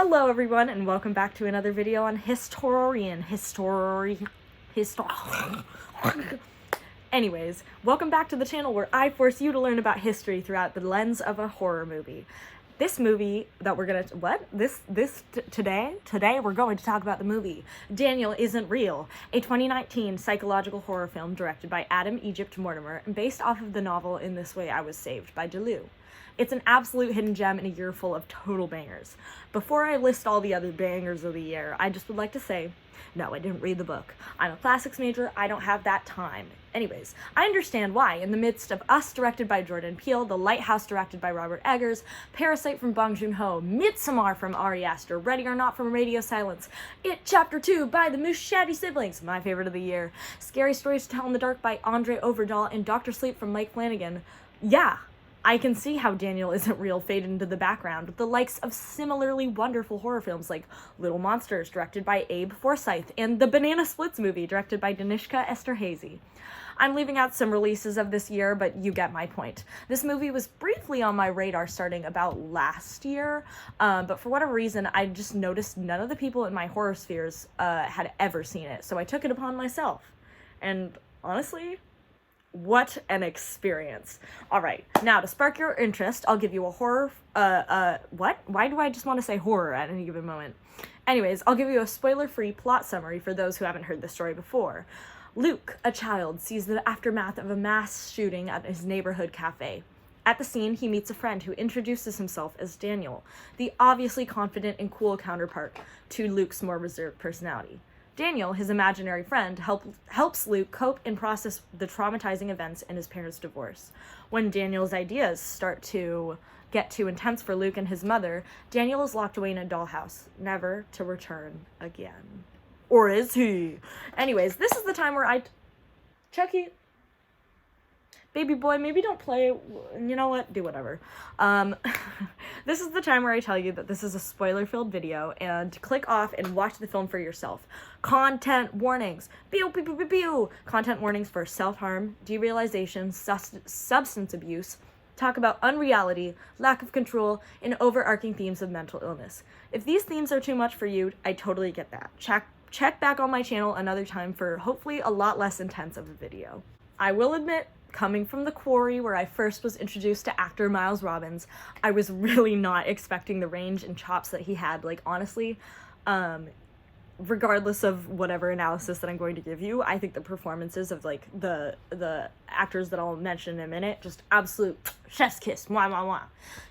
Hello everyone, and welcome back to another video on Anyways, welcome back to the channel where I force you to learn about history throughout the lens of a horror movie. This movie that we're gonna, today we're going to talk about the movie Daniel Isn't Real, a 2019 psychological horror film directed by Adam Egypt Mortimer and based off of the novel In This Way I Was Saved by Deleu. It's an absolute hidden gem in a year full of total bangers. Before I list all the other bangers of the year, I just would like to say, no, I didn't read the book. I'm a classics major, I don't have that time. Anyways, I understand why, in the midst of Us directed by Jordan Peele, The Lighthouse directed by Robert Eggers, Parasite from Bong Joon-ho, Midsommar from Ari Aster, Ready or Not from Radio Silence, It Chapter 2 by the Muschietti siblings, my favorite of the year, Scary Stories to Tell in the Dark by Andre Overdahl, and Dr. Sleep from Mike Flanagan. Yeah, I can see how Daniel Isn't Real faded into the background with the likes of similarly wonderful horror films like Little Monsters, directed by Abe Forsyth, and the Banana Splits movie, directed by Danishka Esterhazy. I'm leaving out some releases of this year, but you get my point. This movie was briefly on my radar starting about last year, but for whatever reason, I just noticed none of the people in my horror spheres had ever seen it, so I took it upon myself. And honestly, what an experience. Alright, now to spark your interest, I'll give you a horror, what? Why do I just want to say horror at any given moment? Anyways, I'll give you a spoiler-free plot summary for those who haven't heard the story before. Luke, a child, sees the aftermath of a mass shooting at his neighborhood cafe. At the scene, he meets a friend who introduces himself as Daniel, the obviously confident and cool counterpart to Luke's more reserved personality. Daniel, his imaginary friend, helps Luke cope and process the traumatizing events in his parents' divorce. When Daniel's ideas start to get too intense for Luke and his mother, Daniel is locked away in a dollhouse, never to return again. Or is he? Anyways, this is the time where Chucky, baby boy, maybe don't play, you know what, do whatever. This is the time where I tell you that this is a spoiler-filled video, and click off and watch the film for yourself. Content warnings. Pew, pew, pew, pew, pew. Content warnings for self-harm, derealization, substance abuse, talk about unreality, lack of control, and overarching themes of mental illness. If these themes are too much for you, I totally get that. Check back on my channel another time for hopefully a lot less intense of a video. I will admit, coming from the quarry where I first was introduced to actor Miles Robbins, I was really not expecting the range and chops that he had. Like, honestly, regardless of whatever analysis that I'm going to give you, I think the performances of, like, the actors that I'll mention in a minute, just absolute chef's kiss, mwah, mwah, mwah.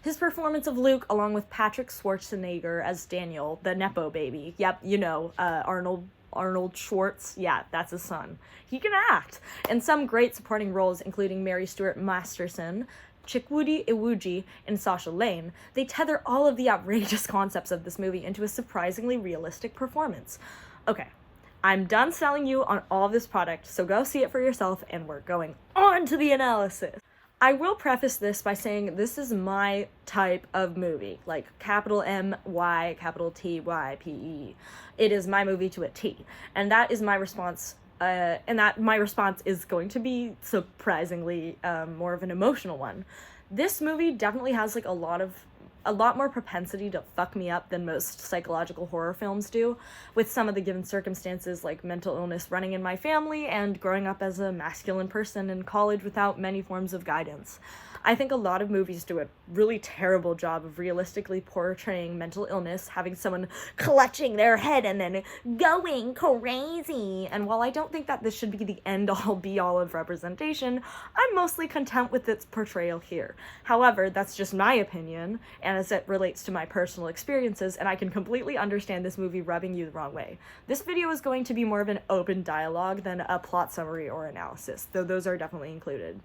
His performance of Luke, along with Patrick Schwarzenegger as Daniel, the Nepo baby, yep, you know, Arnold Schwartz, yeah, that's his son. He can act. And some great supporting roles, including Mary Stuart Masterson, Chikwudi Iwuji, and Sasha Lane, they tether all of the outrageous concepts of this movie into a surprisingly realistic performance. Okay, I'm done selling you on all of this product, so go see it for yourself, and we're going on to the analysis. I will preface this by saying this is my type of movie, like capital M-Y, capital T-Y-P-E. It is my movie to a T, and that is my response, my response is going to be surprisingly more of an emotional one. This movie definitely has like a lot more propensity to fuck me up than most psychological horror films do, with some of the given circumstances like mental illness running in my family and growing up as a masculine person in college without many forms of guidance. I think a lot of movies do a really terrible job of realistically portraying mental illness, having someone clutching their head and then going crazy. And while I don't think that this should be the end-all be-all of representation, I'm mostly content with its portrayal here. However, that's just my opinion, and as it relates to my personal experiences, and I can completely understand this movie rubbing you the wrong way. This video is going to be more of an open dialogue than a plot summary or analysis, though those are definitely included.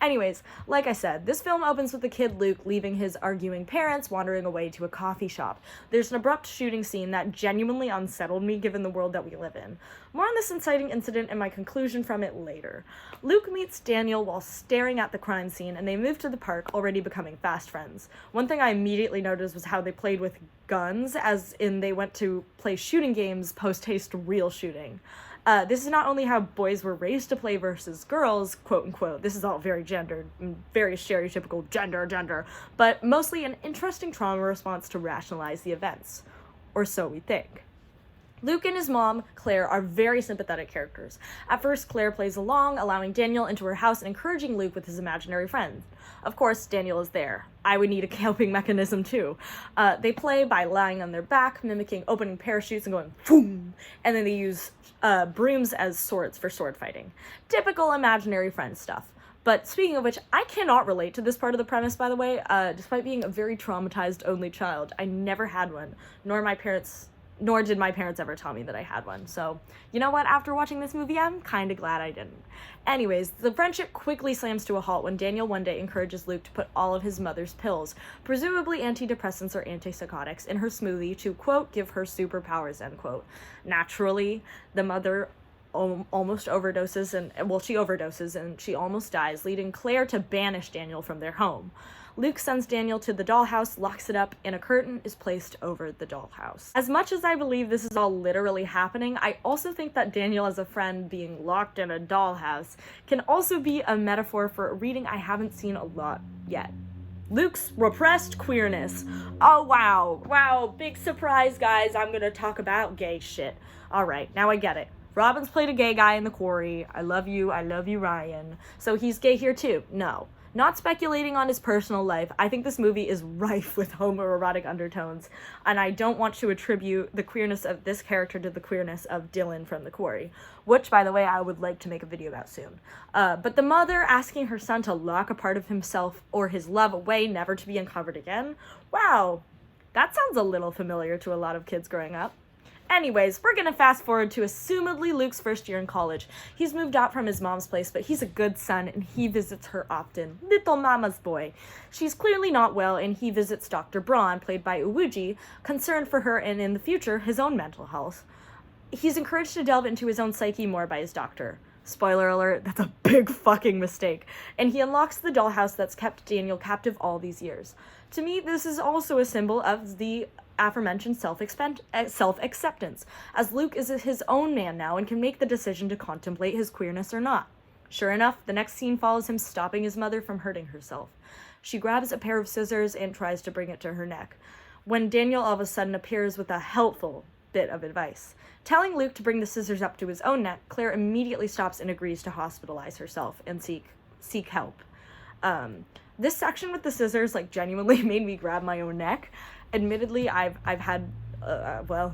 Anyways, like I said, this film opens with the kid Luke leaving his arguing parents, wandering away to a coffee shop. There's an abrupt shooting scene that genuinely unsettled me given the world that we live in. More on this inciting incident and my conclusion from it later. Luke meets Daniel while staring at the crime scene, and they move to the park, already becoming fast friends. One thing I immediately noticed was how they played with guns, as in they went to play shooting games post-haste real shooting. This is not only how boys were raised to play versus girls, quote unquote, this is all very gendered, very stereotypical gender, but mostly an interesting trauma response to rationalize the events. or so we think. Luke and his mom, Claire, are very sympathetic characters. At first, Claire plays along, allowing Daniel into her house and encouraging Luke with his imaginary friends. Of course, Daniel is there. I would need a coping mechanism too. They play by lying on their back, mimicking opening parachutes and going boom, and then they use brooms as swords for sword fighting. Typical imaginary friend stuff. But speaking of which, I cannot relate to this part of the premise, by the way. Despite being a very traumatized only child, I never had one, nor did my parents ever tell me that I had one. So, you know what? After watching this movie, I'm kind of glad I didn't. Anyways, the friendship quickly slams to a halt when Daniel one day encourages Luke to put all of his mother's pills, presumably antidepressants or antipsychotics, in her smoothie to, quote, give her superpowers, end quote. Naturally, the mother almost overdoses, she overdoses and she almost dies, leading Claire to banish Daniel from their home. Luke sends Daniel to the dollhouse, locks it up, and a curtain is placed over the dollhouse. As much as I believe this is all literally happening, I also think that Daniel as a friend being locked in a dollhouse can also be a metaphor for a reading I haven't seen a lot yet. Luke's repressed queerness. Oh, wow. Wow, big surprise, guys. I'm gonna talk about gay shit. Alright, now I get it. Robbins played a gay guy in The Quarry. I love you, Ryan. So he's gay here too? No. Not speculating on his personal life, I think this movie is rife with homoerotic undertones, and I don't want to attribute the queerness of this character to the queerness of Dylan from The Quarry, which, by the way, I would like to make a video about soon. But the mother asking her son to lock a part of himself or his love away, never to be uncovered again, wow, that sounds a little familiar to a lot of kids growing up. Anyways, we're gonna fast forward to assumedly Luke's first year in college. He's moved out from his mom's place, but he's a good son and he visits her often. Little mama's boy. She's clearly not well and he visits Dr. Braun, played by Uwuji, concerned for her and in the future, his own mental health. He's encouraged to delve into his own psyche more by his doctor. Spoiler alert, that's a big fucking mistake. And he unlocks the dollhouse that's kept Daniel captive all these years. To me, this is also a symbol of the aforementioned self-acceptance, as Luke is his own man now and can make the decision to contemplate his queerness or not. Sure enough, the next scene follows him stopping his mother from hurting herself. She grabs a pair of scissors and tries to bring it to her neck, when Daniel all of a sudden appears with a helpful bit of advice. Telling Luke to bring the scissors up to his own neck, Claire immediately stops and agrees to hospitalize herself and seek help. This section with the scissors, genuinely made me grab my own neck. Admittedly, I've had,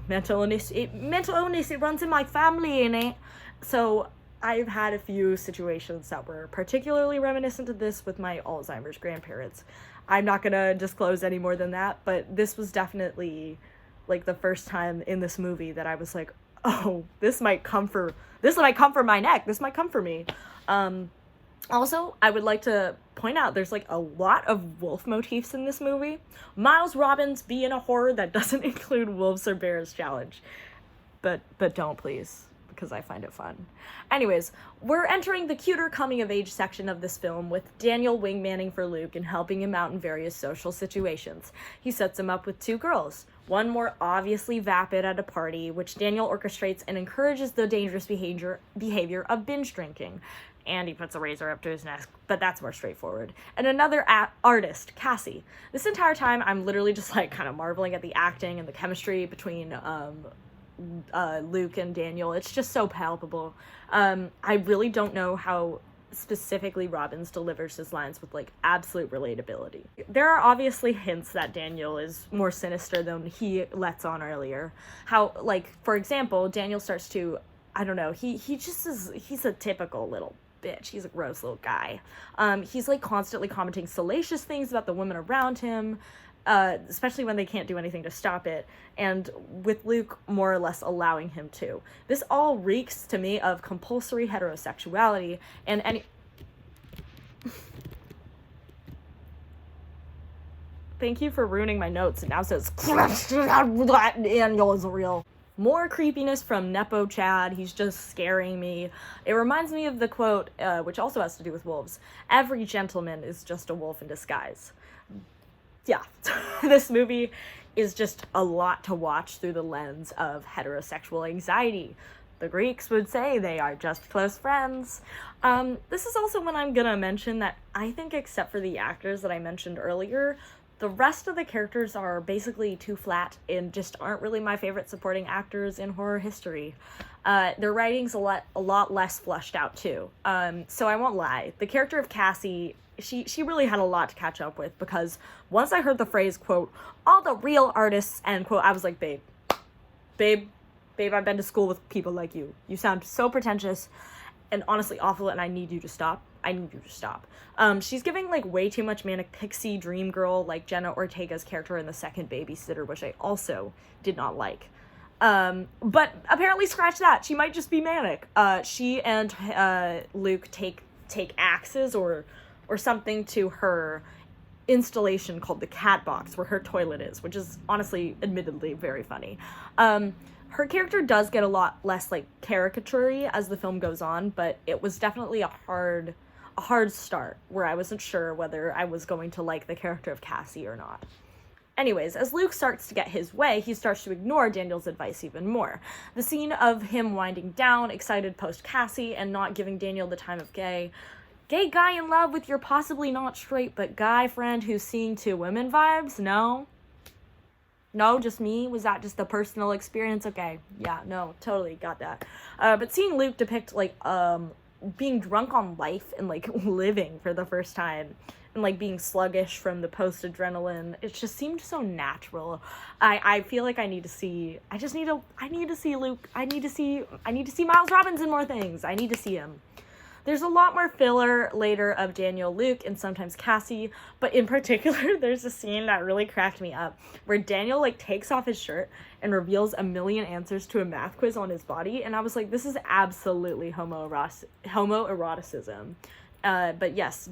mental illness. Mental illness, it runs in my family, innit? So I've had a few situations that were particularly reminiscent of this with my Alzheimer's grandparents. I'm not gonna disclose any more than that, but this was definitely, the first time in this movie that I was like, oh, this might come for my neck. This might come for me. Also, I would like to point out there's a lot of wolf motifs in this movie. Miles Robbins be in a horror that doesn't include wolves or bears challenge. But don't, please, because I find it fun. Anyways, we're entering the cuter coming-of-age section of this film with Daniel wingmanning for Luke and helping him out in various social situations. He sets him up with two girls, one more obviously vapid at a party, which Daniel orchestrates and encourages the dangerous behavior of binge drinking. And he puts a razor up to his neck, but that's more straightforward. And another artist, Cassie. This entire time, I'm literally just kind of marveling at the acting and the chemistry between Luke and Daniel. It's just so palpable. I really don't know how specifically Robbins delivers his lines with absolute relatability. There are obviously hints that Daniel is more sinister than he lets on earlier. How, for example, Daniel starts to, I don't know, he just is, he's a typical little bitch. He's a gross little guy. He's constantly commenting salacious things about the women around him, especially when they can't do anything to stop it, and with Luke more or less allowing him to. This all reeks to me of compulsory heterosexuality, and thank you for ruining my notes. It now says Daniel is real. More creepiness from Nepo Chad. He's just scaring me. It reminds me of the quote, which also has to do with wolves. Every gentleman is just a wolf in disguise. Yeah, this movie is just a lot to watch through the lens of heterosexual anxiety. The Greeks would say they are just close friends. This is also when I'm gonna mention that I think, except for the actors that I mentioned earlier, The rest of the characters are basically too flat and just aren't really my favorite supporting actors in horror history. Their writing's a lot less fleshed out too. So I won't lie. The character of Cassie, she really had a lot to catch up with, because once I heard the phrase, quote, all the real artists, end quote, I was like, babe, I've been to school with people like you. You sound so pretentious and honestly awful, and I need you to stop. She's giving, like, way too much manic pixie dream girl, like Jenna Ortega's character in The Second Babysitter, which I also did not like. But apparently scratch that. She might just be manic. She and Luke take axes or something to her installation called the cat box, where her toilet is, which is honestly, admittedly, very funny. Her character does get a lot less, like, caricature-y as the film goes on, but it was definitely a hard start, where I wasn't sure whether I was going to like the character of Cassie or not. Anyways, as Luke starts to get his way, he starts to ignore Daniel's advice even more. The scene of him winding down, excited post-Cassie, and not giving Daniel the time of gay guy in love with your possibly not straight but guy friend who's seeing two women vibes? No, just me? Was that just a personal experience? Okay, yeah, no, totally got that. But seeing Luke depict, like, being drunk on life and, like, living for the first time, and, like, being sluggish from the post-adrenaline, it just seemed so natural. I feel like I need to see Luke, I need to see Miles Robbins in more things. I need to see him. There's a lot more filler later of Daniel, Luke, and sometimes Cassie, but in particular, there's a scene that really cracked me up, where Daniel, like, takes off his shirt and reveals a million answers to a math quiz on his body, and I was like, this is absolutely homoeroticism. But yes,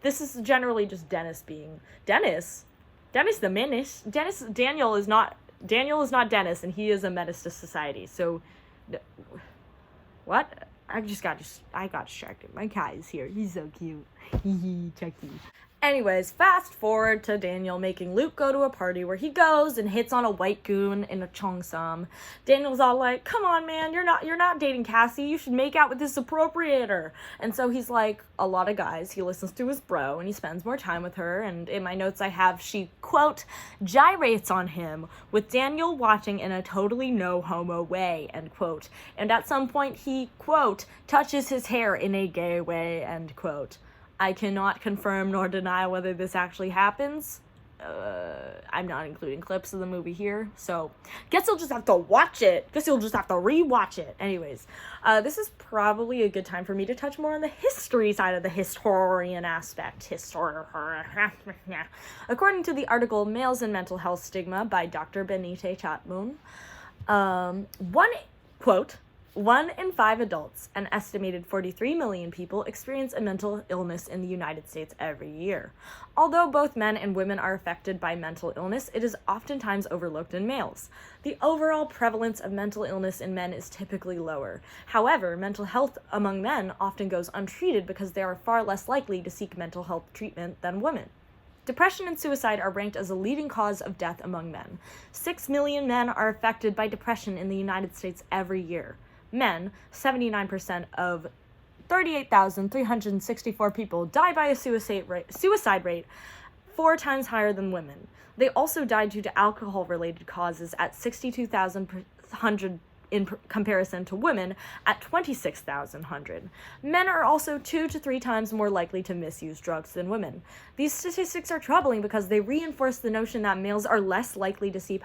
this is generally just Dennis being... Dennis the menace? Daniel is not Dennis, and he is a menace to society, so... What? I got distracted. My cat is here. He's so cute. Chucky. Anyways, fast forward to Daniel making Luke go to a party where he goes and hits on a white goon in a cheongsam. Daniel's all like, come on, man, you're not dating Cassie. You should make out with this appropriator. And so he's like a lot of guys. He listens to his bro and he spends more time with her. And in my notes I have, she, quote, gyrates on him, with Daniel watching in a totally no homo way, end quote. And at some point he, quote, touches his hair in a gay way, end quote. I cannot confirm nor deny whether this actually happens. I'm not including clips of the movie here, so guess you'll just have to watch it. Guess you'll just have to rewatch it. Anyways, this is probably a good time for me to touch more on the history side of the historian aspect. According to the article Males and Mental Health Stigma by Dr. Benite Chatmoon, one in 5 adults, an estimated 43 million people, experience a mental illness in the United States every year. Although both men and women are affected by mental illness, it is oftentimes overlooked in males. The overall prevalence of mental illness in men is typically lower. However, mental health among men often goes untreated because they are far less likely to seek mental health treatment than women. Depression and suicide are ranked as a leading cause of death among men. 6 million men are affected by depression in the United States every year. Men, 79% of 38,364 people, die by a suicide rate 4 times higher than women. They also died due to alcohol-related causes at 62,100 in comparison to women at 26,100. Men are also 2 to 3 times more likely to misuse drugs than women. These statistics are troubling because they reinforce the notion that males are less likely to seek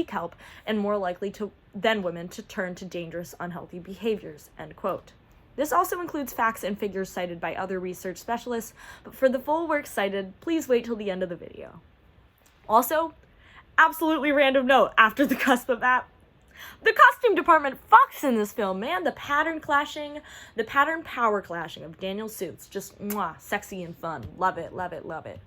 help and more likely than women to turn to dangerous, unhealthy behaviors, end quote. This also includes facts and figures cited by other research specialists, but for the full work cited, please wait till the end of the video. Also, absolutely random note, after the cusp of that, the costume department fucks in this film, man. The pattern power clashing of Daniel's suits, just sexy and fun. Love it, love it, love it.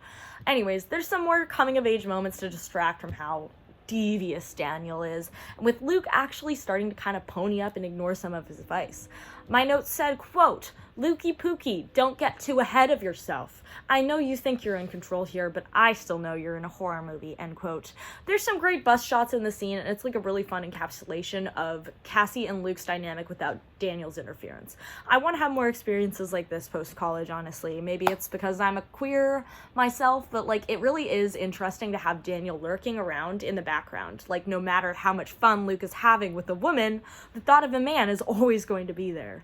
Anyways, there's some more coming of age moments to distract from how devious Daniel is, with Luke actually starting to kind of pony up and ignore some of his advice. My notes said, quote, Lukey Pookie, don't get too ahead of yourself. I know you think you're in control here, but I still know you're in a horror movie, end quote. There's some great bust shots in the scene, and it's like a really fun encapsulation of Cassie and Luke's dynamic without Daniel's interference. I want to have more experiences like this post-college, honestly. Maybe it's because I'm a queer myself, but like it really is interesting to have Daniel lurking around in the background. Like no matter how much fun Luke is having with a woman, the thought of a man is always going to be there.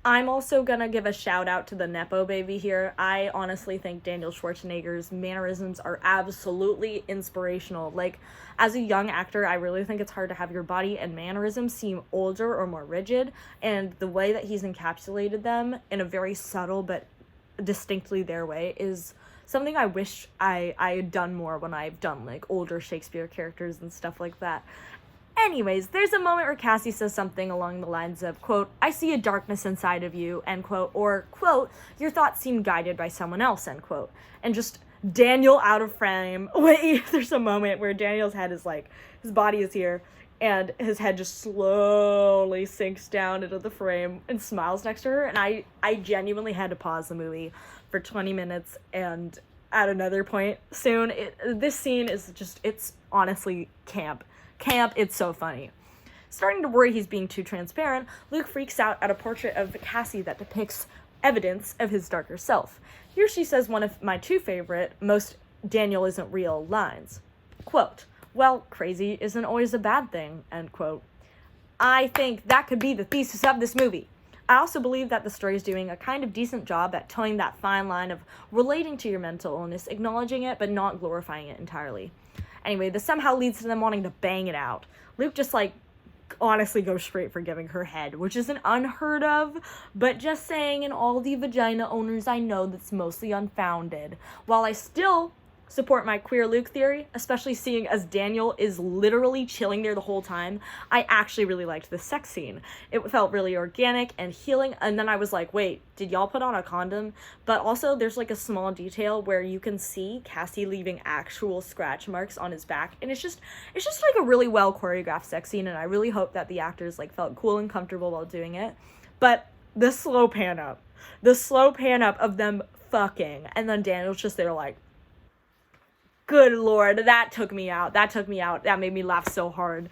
I'm also gonna give a shout out to the Nepo baby here. I honestly think Daniel Schwarzenegger's mannerisms are absolutely inspirational. Like, as a young actor, I really think it's hard to have your body and mannerisms seem older or more rigid, and the way that he's encapsulated them in a very subtle but distinctly their way is something I wish I had done more when I've done, like, older Shakespeare characters and stuff like that. Anyways, there's a moment where Cassie says something along the lines of, quote, I see a darkness inside of you, end quote, or, quote, your thoughts seem guided by someone else, end quote. And just Daniel out of frame. Wait, there's a moment where Daniel's head is like, his body is here, and his head just slowly sinks down into the frame and smiles next to her, and I genuinely had to pause the movie for 20 minutes, and at another point soon, this scene is just, it's honestly camp, it's so funny. Starting to worry he's being too transparent, Luke freaks out at a portrait of Cassie that depicts evidence of his darker self. Here she says one of my two favorite, most Daniel isn't real lines. Quote, well, crazy isn't always a bad thing, end quote. I think that could be the thesis of this movie. I also believe that the story is doing a kind of decent job at towing that fine line of relating to your mental illness, acknowledging it, but not glorifying it entirely. Anyway, this somehow leads to them wanting to bang it out. Luke just, like, honestly goes straight for giving her head, which isn't unheard of, but just saying, in all the vagina owners I know, that's mostly unfounded. While I still support my queer Luke theory, especially seeing as Daniel is literally chilling there the whole time, I actually really liked this sex scene. It felt really organic and healing, and then I was like, wait, did y'all put on a condom? But also there's like a small detail where you can see Cassie leaving actual scratch marks on his back, and it's just like a really well choreographed sex scene, and I really hope that the actors like felt cool and comfortable while doing it. But the slow pan up of them fucking, and then Daniel's just there like, good lord, that took me out. That made me laugh so hard.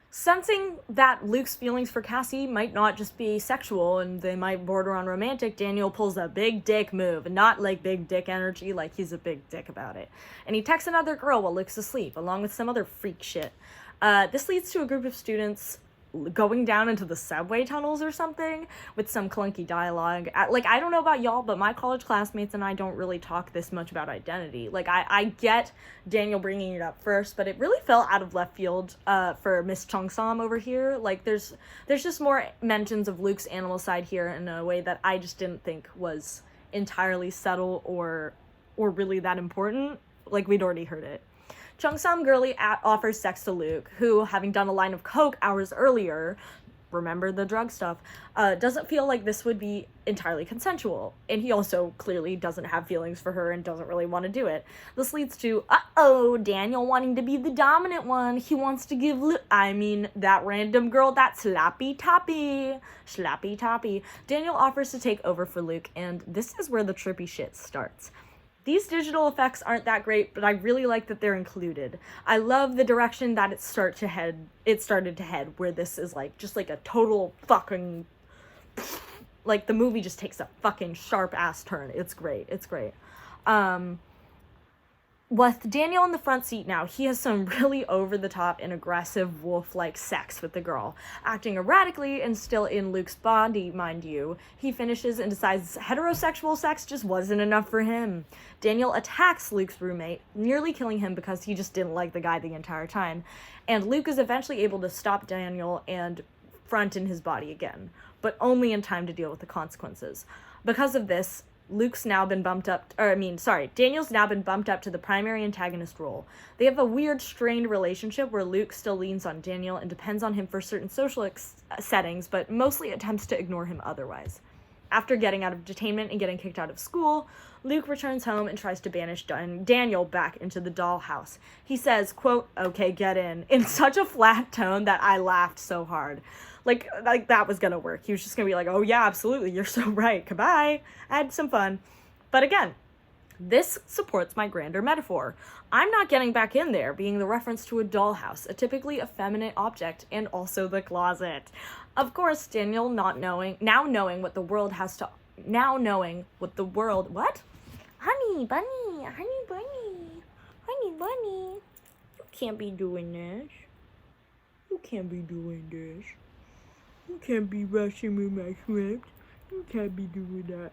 Sensing that Luke's feelings for Cassie might not just be sexual and they might border on romantic, Daniel pulls a big dick move. Not like big dick energy, like he's a big dick about it. And he texts another girl while Luke's asleep, along with some other freak shit. This leads to a group of students going down into the subway tunnels or something with some clunky dialogue. Like, I don't know about y'all, but my college classmates and I don't really talk this much about identity. Like, I get Daniel bringing it up first, but it really fell out of left field for Miss Chung-sam over here. Like, there's just more mentions of Luke's animal side here in a way that I just didn't think was entirely subtle or really that important. Like, we'd already heard it. Chung-sam girly offers sex to Luke, who, having done a line of coke hours earlier, remember the drug stuff, doesn't feel like this would be entirely consensual. And he also clearly doesn't have feelings for her and doesn't really want to do it. This leads to, Daniel wanting to be the dominant one. He wants to give that random girl that slappy toppy. Daniel offers to take over for Luke, and this is where the trippy shit starts. These digital effects aren't that great, but I really like that they're included. I love the direction that it started to head, where this is like just like a total fucking, like the movie just takes a fucking sharp ass turn. It's great. With Daniel in the front seat now, he has some really over-the-top and aggressive wolf-like sex with the girl. Acting erratically and still in Luke's body, mind you, he finishes and decides heterosexual sex just wasn't enough for him. Daniel attacks Luke's roommate, nearly killing him because he just didn't like the guy the entire time. And Luke is eventually able to stop Daniel and front in his body again, but only in time to deal with the consequences. Because of this, Daniel's now been bumped up to the primary antagonist role. They have a weird, strained relationship where Luke still leans on Daniel and depends on him for certain social settings, but mostly attempts to ignore him otherwise. After getting out of detainment and getting kicked out of school, Luke returns home and tries to banish Daniel back into the dollhouse. He says, quote, "Okay, get in such a flat tone that I laughed so hard. Like that was gonna work. He was just gonna be like, "Oh yeah, absolutely, you're so right. Goodbye. I had some fun." But again, this supports my grander metaphor. I'm not getting back in there, being the reference to a dollhouse, a typically effeminate object, and also the closet. Of course, Daniel now knowing what the world, what? Honey bunny, you can't be doing this. You can't be doing this. You can't be rushing with my script. You can't be doing that.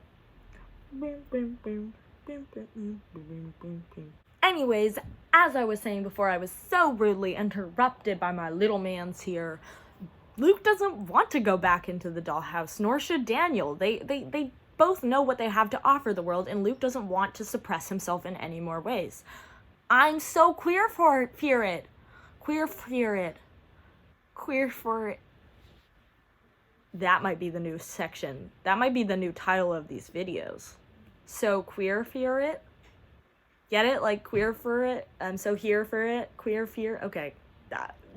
Anyways, as I was saying before, I was so rudely interrupted by my little mans here. Luke doesn't want to go back into the dollhouse, nor should Daniel. They both know what they have to offer the world, and Luke doesn't want to suppress himself in any more ways. I'm so queer for it. That might be the new section. That might be the new title of these videos. So queer fear it? Get it? Like queer for it? I'm so here for it? Queer fear? Okay.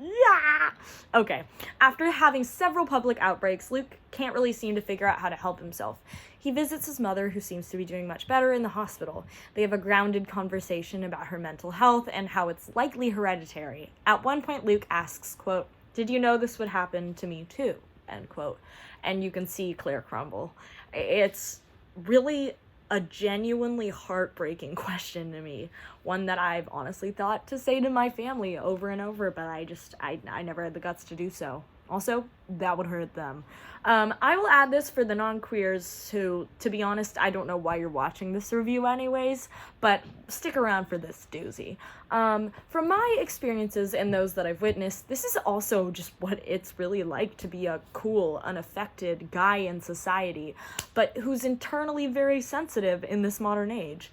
Yeah! Okay. After having several public outbreaks, Luke can't really seem to figure out how to help himself. He visits his mother, who seems to be doing much better, in the hospital. They have a grounded conversation about her mental health and how it's likely hereditary. At one point, Luke asks, quote, "Did you know this would happen to me too?" End quote. And you can see Claire crumble. It's really a genuinely heartbreaking question to me. One that I've honestly thought to say to my family over and over, but I never had the guts to do so. Also, that would hurt them. I will add this for the non-queers who, to be honest, I don't know why you're watching this review anyways, but stick around for this doozy. From my experiences and those that I've witnessed, this is also just what it's really like to be a cool, unaffected guy in society, but who's internally very sensitive in this modern age.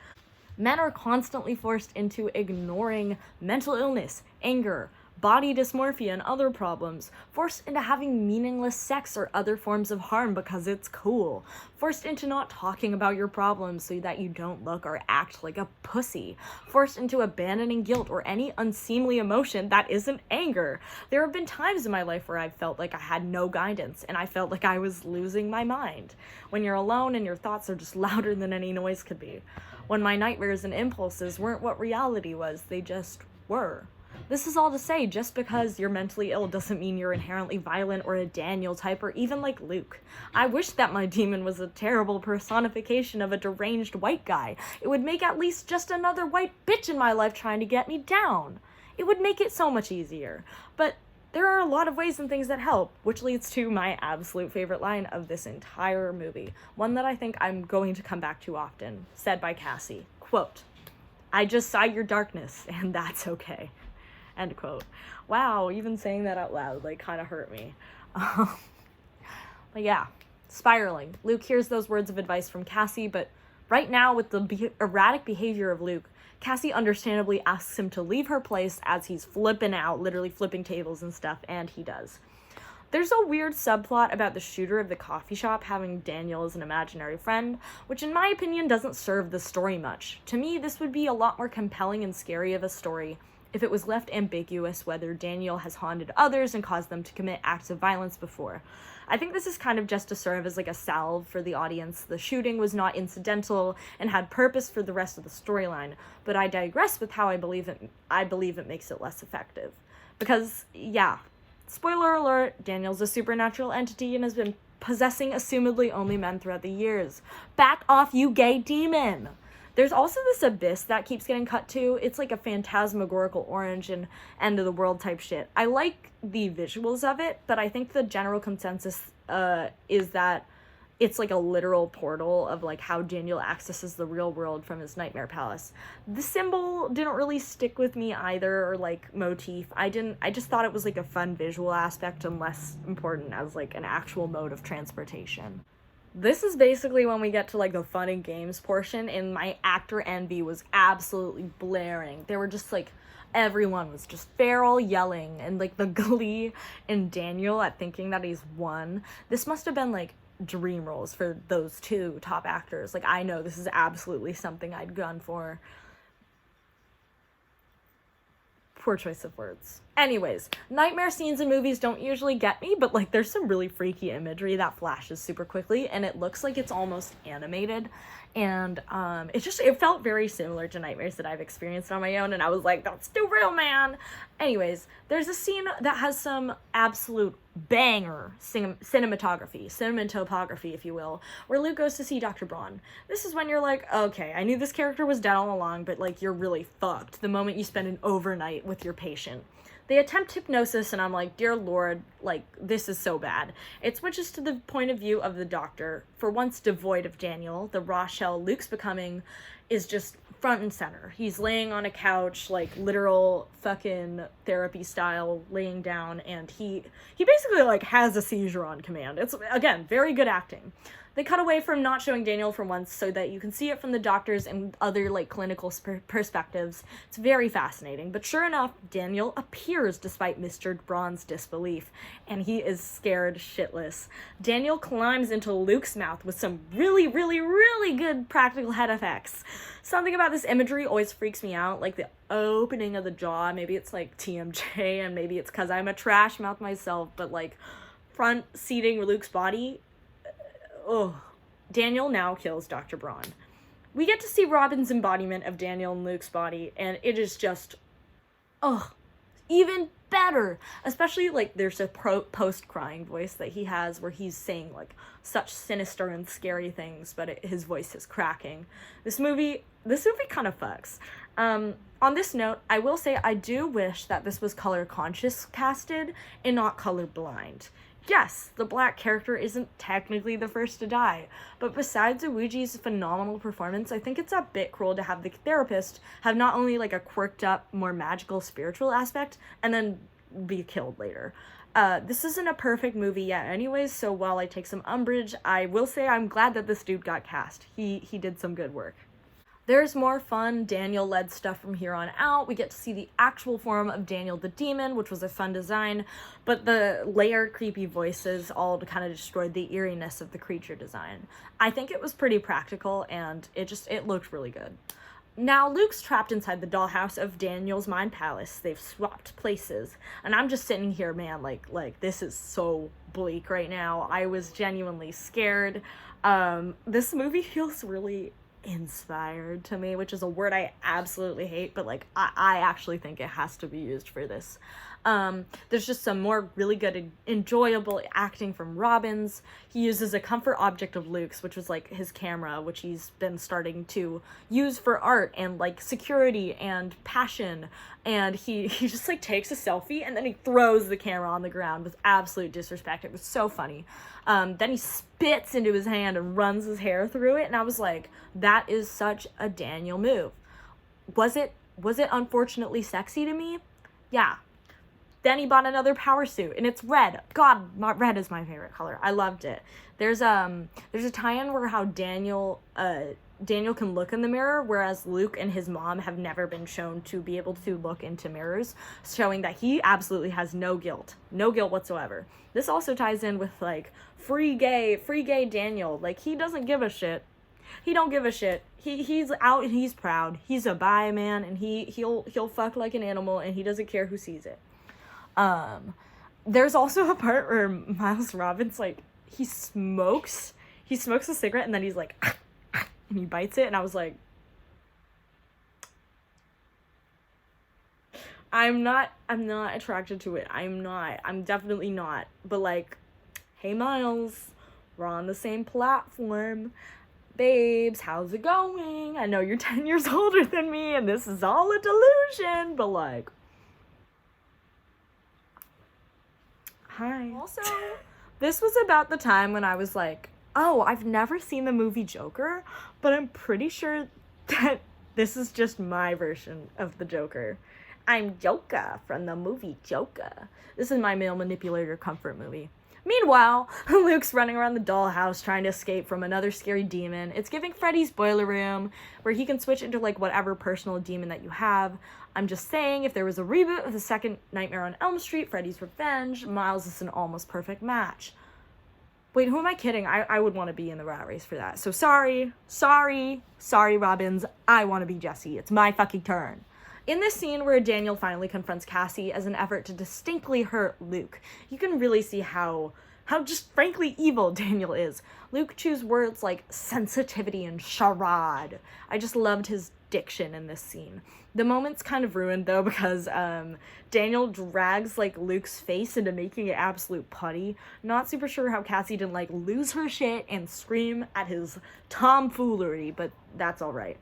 Men are constantly forced into ignoring mental illness, anger, body dysmorphia, and other problems, forced into having meaningless sex or other forms of harm because it's cool, forced into not talking about your problems so that you don't look or act like a pussy, forced into abandoning guilt or any unseemly emotion that isn't anger. There have been times in my life where I felt like I had no guidance and I felt like I was losing my mind. When you're alone and your thoughts are just louder than any noise could be. When my nightmares and impulses weren't what reality was, they just were. This is all to say, just because you're mentally ill doesn't mean you're inherently violent or a Daniel type or even like Luke. I wish that my demon was a terrible personification of a deranged white guy. It would make at least just another white bitch in my life trying to get me down. It would make it so much easier. But there are a lot of ways and things that help, which leads to my absolute favorite line of this entire movie. One that I think I'm going to come back to often, said by Cassie. Quote, "I just saw your darkness, and that's okay." End quote. Wow, even saying that out loud, like, kind of hurt me. But yeah, spiraling. Luke hears those words of advice from Cassie, but right now, with the erratic behavior of Luke, Cassie understandably asks him to leave her place as he's flipping out, literally flipping tables and stuff, and he does. There's a weird subplot about the shooter of the coffee shop having Daniel as an imaginary friend, which in my opinion doesn't serve the story much. To me, this would be a lot more compelling and scary of a story if it was left ambiguous whether Daniel has haunted others and caused them to commit acts of violence before. I think this is kind of just to serve as like a salve for the audience. The shooting was not incidental and had purpose for the rest of the storyline, but I digress with how I believe it makes it less effective. Because, yeah, spoiler alert, Daniel's a supernatural entity and has been possessing assumedly only men throughout the years. Back off, you gay demon! There's also this abyss that keeps getting cut to. It's like a phantasmagorical orange and end of the world type shit. I like the visuals of it, but I think the general consensus is that it's like a literal portal of like how Daniel accesses the real world from his nightmare palace. The symbol didn't really stick with me either, or like motif. I just thought it was like a fun visual aspect and less important as like an actual mode of transportation. This is basically when we get to like the fun and games portion, and my actor envy was absolutely blaring. They were just like, everyone was just feral yelling, and like the glee in Daniel at thinking that he's won. This must have been like dream roles for those two top actors. Like, I know this is absolutely something I'd gone for. Poor choice of words. Anyways, nightmare scenes in movies don't usually get me, but like there's some really freaky imagery that flashes super quickly, and it looks like it's almost animated, and it felt very similar to nightmares that I've experienced on my own, and I was like, that's too real, man. Anyways, there's a scene that has some absolute banger cinematography, if you will, where Luke goes to see Dr. Braun. This is when you're like, okay, I knew this character was dead all along, but like you're really fucked the moment you spend an overnight with your patient. They attempt hypnosis, and I'm like, dear Lord, like, this is so bad. It switches to the point of view of the doctor, for once devoid of Daniel. The raw shell Luke's becoming is just front and center. He's laying on a couch, like, literal fucking therapy style, laying down, and he basically, like, has a seizure on command. It's, again, very good acting. They cut away from not showing Daniel for once so that you can see it from the doctors and other, like, clinical perspectives. It's very fascinating. But sure enough, Daniel appears despite Mr. Braun's disbelief, and he is scared shitless. Daniel climbs into Luke's mouth with some really, really, really good practical head effects. Something about this imagery always freaks me out, like the opening of the jaw. Maybe it's, like, TMJ, and maybe it's because I'm a trash mouth myself, but, like, front seating Luke's body. Oh, Daniel now kills Dr. Braun. We get to see Robin's embodiment of Daniel and Luke's body, and it is just, even better. Especially, like, there's a post-crying voice that he has where he's saying, like, such sinister and scary things, but his voice is cracking. This movie kind of fucks. On this note, I will say I do wish that this was color-conscious casted and not color-blind. Yes, the black character isn't technically the first to die, but besides Iwuji's phenomenal performance, I think it's a bit cruel to have the therapist have not only, like, a quirked up, more magical, spiritual aspect, and then be killed later. This isn't a perfect movie yet anyways, so while I take some umbrage, I will say I'm glad that this dude got cast. He did some good work. There's more fun Daniel-led stuff from here on out. We get to see the actual form of Daniel the Demon, which was a fun design, but the layered creepy voices all kind of destroyed the eeriness of the creature design. I think it was pretty practical, and it looked really good. Now, Luke's trapped inside the dollhouse of Daniel's mind palace. They've swapped places, and I'm just sitting here, man, like this is so bleak right now. I was genuinely scared. This movie feels really inspired to me, which is a word I absolutely hate, but like I actually think it has to be used for this. There's just some more really good enjoyable acting from Robbins. He uses a comfort object of Luke's, which was like his camera, which he's been starting to use for art and like security and passion, and he just like takes a selfie and then he throws the camera on the ground with absolute disrespect. It was so funny. Then he spits into his hand and runs his hair through it, and I was like, that is such a Daniel move. Was it unfortunately sexy to me? Yeah. Then he bought another power suit, and it's red. God, red is my favorite color. I loved it. There's a tie-in where how Daniel can look in the mirror, whereas Luke and his mom have never been shown to be able to look into mirrors, showing that he absolutely has no guilt whatsoever. This also ties in with like free gay Daniel. Like, he doesn't give a shit. He don't give a shit. He's out and he's proud. He's a bi man, and he'll fuck like an animal, and he doesn't care who sees it. There's also a part where Miles Robbins, like, he smokes a cigarette, and then he's like, and he bites it, and I was like, I'm not attracted to it. I'm definitely not. But like, hey Miles, we're on the same platform. Babes, how's it going? I know you're 10 years older than me, and this is all a delusion, but like, hi. Also, this was about the time when I was like, oh, I've never seen the movie Joker, but I'm pretty sure that this is just my version of the Joker. I'm Joker from the movie Joker. This is my male manipulator comfort movie. Meanwhile, Luke's running around the dollhouse trying to escape from another scary demon. It's giving Freddy's Boiler Room, where he can switch into like whatever personal demon that you have. I'm just saying, if there was a reboot of the second Nightmare on Elm Street, Freddy's Revenge, Miles is an almost perfect match. Wait, who am I kidding? I would want to be in the rat race for that. So sorry, Robbins. I want to be Jesse. It's my fucking turn. In this scene where Daniel finally confronts Cassie as an effort to distinctly hurt Luke, you can really see how just frankly evil Daniel is. Luke chews words like sensitivity and charade. I just loved his diction in this scene. The moment's kind of ruined though because Daniel drags like Luke's face into making it absolute putty. Not super sure how Cassie didn't like lose her shit and scream at his tomfoolery, but that's alright.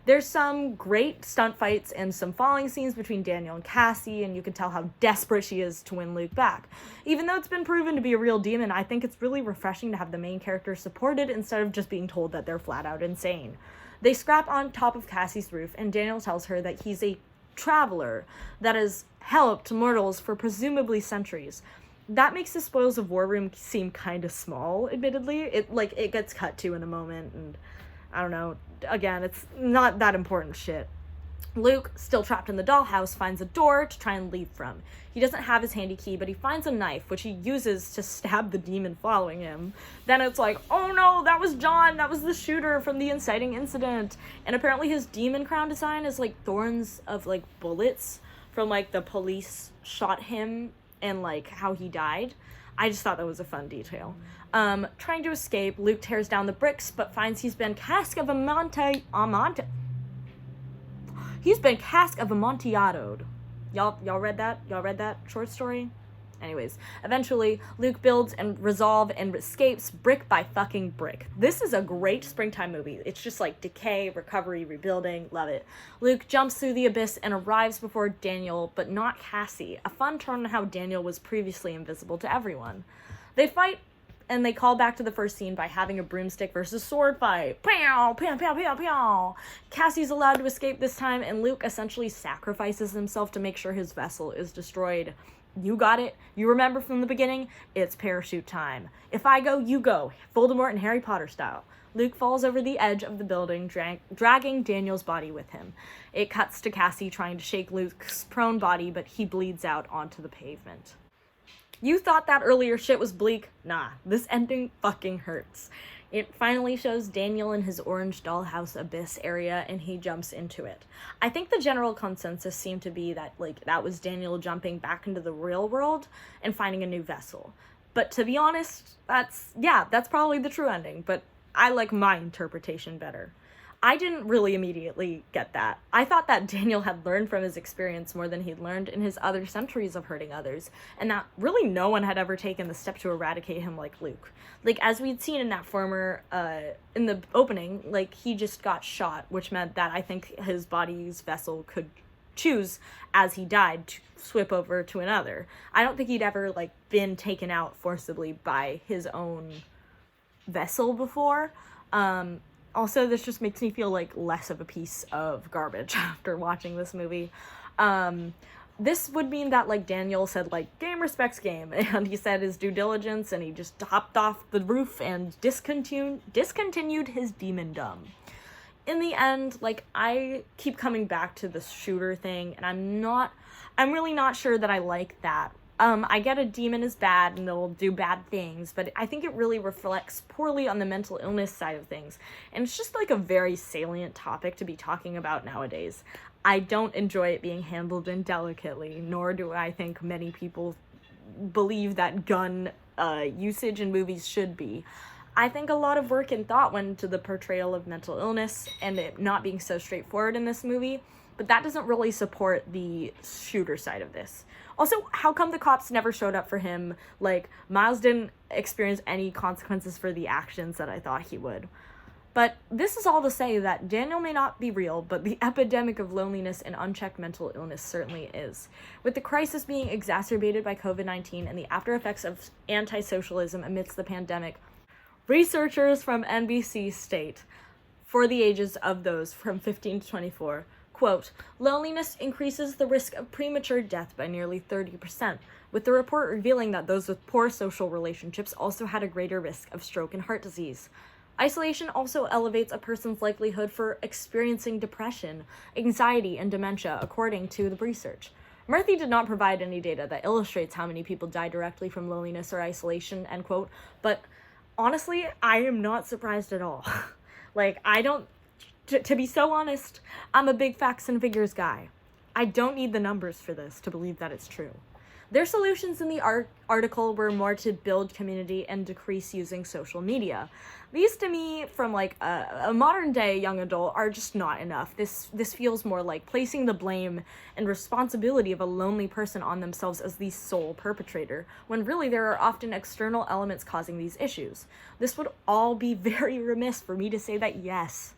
There's some great stunt fights and some falling scenes between Daniel and Cassie, and you can tell how desperate she is to win Luke back. Even though it's been proven to be a real demon, I think it's really refreshing to have the main character supported instead of just being told that they're flat out insane. They scrap on top of Cassie's roof, and Daniel tells her that he's a traveler that has helped mortals for presumably centuries. That makes the spoils of War Room seem kind of small, admittedly. It gets cut to in a moment, and I don't know. Again, it's not that important shit. Luke, still trapped in the dollhouse, finds a door to try and leave from. He doesn't have his handy key, but he finds a knife, which he uses to stab the demon following him. Then it's like, oh no, that was John, that was the shooter from the inciting incident. And apparently his demon crown design is like thorns of like bullets from like the police shot him and like how he died. I just thought that was a fun detail. Trying to escape, Luke tears down the bricks, but finds he's been amontillado. Y'all read that? Y'all read that short story? Anyways, eventually, Luke builds and resolve and escapes brick by fucking brick. This is a great springtime movie. It's just like decay, recovery, rebuilding. Love it. Luke jumps through the abyss and arrives before Daniel, but not Cassie. A fun turn on how Daniel was previously invisible to everyone. They fight, and they call back to the first scene by having a broomstick versus sword fight. Pow, pow, pow, pow, pow. Cassie's allowed to escape this time, and Luke essentially sacrifices himself to make sure his vessel is destroyed. You got it. You remember from the beginning, it's parachute time. If I go, you go. Voldemort and Harry Potter style. Luke falls over the edge of the building, dragging Daniel's body with him. It cuts to Cassie trying to shake Luke's prone body, but he bleeds out onto the pavement. You thought that earlier shit was bleak? Nah, this ending fucking hurts. It finally shows Daniel in his orange dollhouse abyss area, and he jumps into it. I think the general consensus seemed to be that, that was Daniel jumping back into the real world and finding a new vessel. But to be honest, that's probably the true ending, but I like my interpretation better. I didn't really immediately get that. I thought that Daniel had learned from his experience more than he'd learned in his other centuries of hurting others, and that really no one had ever taken the step to eradicate him like Luke. As we'd seen in that former, in the opening, he just got shot, which meant that I think his body's vessel could choose, as he died, to swip over to another. I don't think he'd ever, been taken out forcibly by his own vessel before. Also, this just makes me feel like less of a piece of garbage after watching this movie. This would mean that, Daniel said, game respects game, and he said his due diligence, and he just hopped off the roof and discontinued his demondom. In the end, I keep coming back to the shooter thing, and I'm really not sure that I like that. I get a demon is bad and they'll do bad things, but I think it really reflects poorly on the mental illness side of things. And it's just a very salient topic to be talking about nowadays. I don't enjoy it being handled indelicately, nor do I think many people believe that gun usage in movies should be. I think a lot of work and thought went into the portrayal of mental illness and it not being so straightforward in this movie, but that doesn't really support the shooter side of this. Also, how come the cops never showed up for him? Miles didn't experience any consequences for the actions that I thought he would. But this is all to say that Daniel may not be real, but the epidemic of loneliness and unchecked mental illness certainly is. With the crisis being exacerbated by COVID-19 and the after effects of anti-socialism amidst the pandemic, researchers from NBC state, for the ages of those from 15 to 24, quote, loneliness increases the risk of premature death by nearly 30%, with the report revealing that those with poor social relationships also had a greater risk of stroke and heart disease. Isolation also elevates a person's likelihood for experiencing depression, anxiety, and dementia, according to the research. Murthy did not provide any data that illustrates how many people die directly from loneliness or isolation, end quote, but honestly, I am not surprised at all. Like, I don't, to be so honest, I'm a big facts and figures guy. I don't need the numbers for this to believe that it's true. Their solutions in the article were more to build community and decrease using social media. These, to me, from like a modern day young adult, are just not enough. This feels more like placing the blame and responsibility of a lonely person on themselves as the sole perpetrator, when really there are often external elements causing these issues. This would all be very remiss for me to say that yes,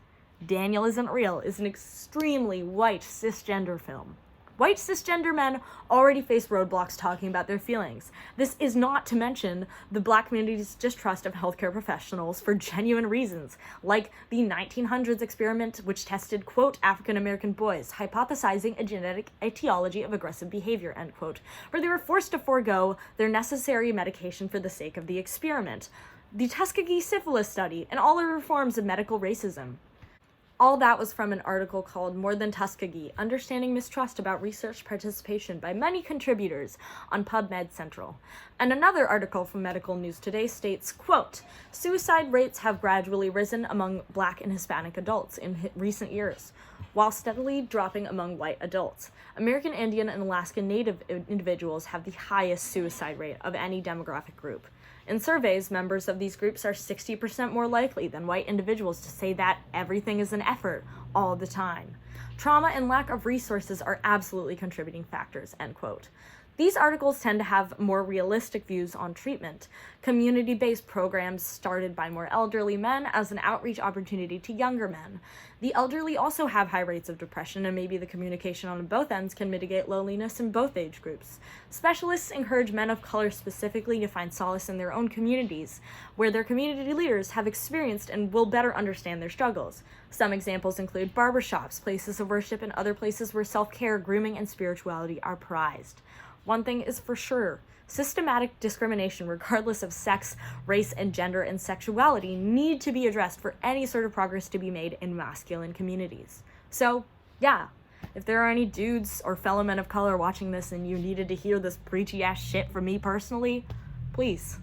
Daniel Isn't Real is an extremely white cisgender film. White cisgender men already face roadblocks talking about their feelings. This is not to mention the Black community's distrust of healthcare professionals for genuine reasons, like the 1900s experiment which tested, quote, African American boys, hypothesizing a genetic etiology of aggressive behavior, end quote, where they were forced to forego their necessary medication for the sake of the experiment. The Tuskegee syphilis study, and all other forms of medical racism. All that was from an article called More Than Tuskegee, Understanding Mistrust About Research Participation by many contributors on PubMed Central. And another article from Medical News Today states, quote, suicide rates have gradually risen among Black and Hispanic adults in recent years, while steadily dropping among white adults. American Indian and Alaskan Native individuals have the highest suicide rate of any demographic group. In surveys, members of these groups are 60% more likely than white individuals to say that everything is an effort all the time. Trauma and lack of resources are absolutely contributing factors, end quote. These articles tend to have more realistic views on treatment. Community-based programs started by more elderly men as an outreach opportunity to younger men. The elderly also have high rates of depression, and maybe the communication on both ends can mitigate loneliness in both age groups. Specialists encourage men of color specifically to find solace in their own communities, where their community leaders have experienced and will better understand their struggles. Some examples include barbershops, places of worship, and other places where self-care, grooming, and spirituality are prized. One thing is for sure, systematic discrimination regardless of sex, race, and gender and sexuality need to be addressed for any sort of progress to be made in masculine communities. So, yeah, if there are any dudes or fellow men of color watching this and you needed to hear this preachy ass shit from me personally, please,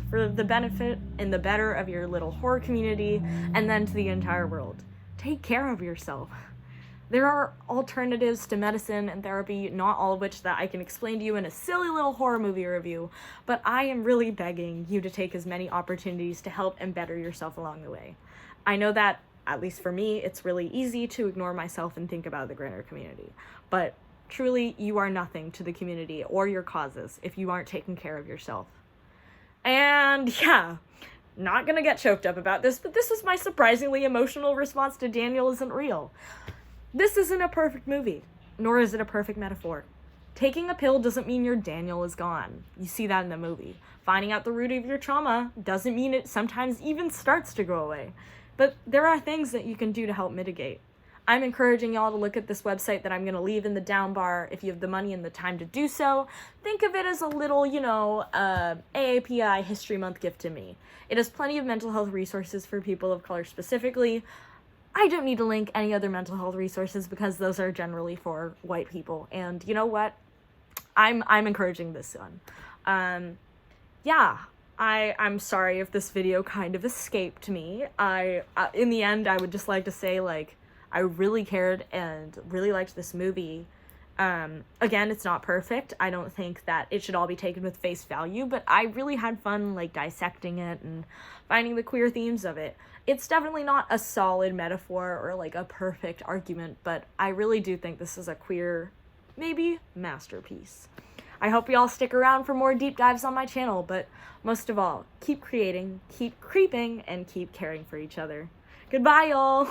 for the benefit and the better of your little horror community and then to the entire world, take care of yourself. There are alternatives to medicine and therapy, not all of which that I can explain to you in a silly little horror movie review, but I am really begging you to take as many opportunities to help and better yourself along the way. I know that, at least for me, it's really easy to ignore myself and think about the greater community, but truly, you are nothing to the community or your causes if you aren't taking care of yourself. And yeah, not gonna get choked up about this, but this is my surprisingly emotional response to Daniel Isn't Real. This isn't a perfect movie, nor is it a perfect metaphor. Taking a pill doesn't mean your Daniel is gone. You see that in the movie. Finding out the root of your trauma doesn't mean it sometimes even starts to go away. But there are things that you can do to help mitigate. I'm encouraging y'all to look at this website that I'm going to leave in the down bar if you have the money and the time to do so. Think of it as a little, AAPI History Month gift to me. It has plenty of mental health resources for people of color specifically. I don't need to link any other mental health resources because those are generally for white people. And you know what? I'm encouraging this one. I'm sorry if this video kind of escaped me. In the end, I would just like to say, I really cared and really liked this movie. Again, it's not perfect. I don't think that it should all be taken with face value, but I really had fun, dissecting it and finding the queer themes of it. It's definitely not a solid metaphor or, a perfect argument, but I really do think this is a queer, maybe, masterpiece. I hope y'all stick around for more deep dives on my channel, but most of all, keep creating, keep creeping, and keep caring for each other. Goodbye, y'all!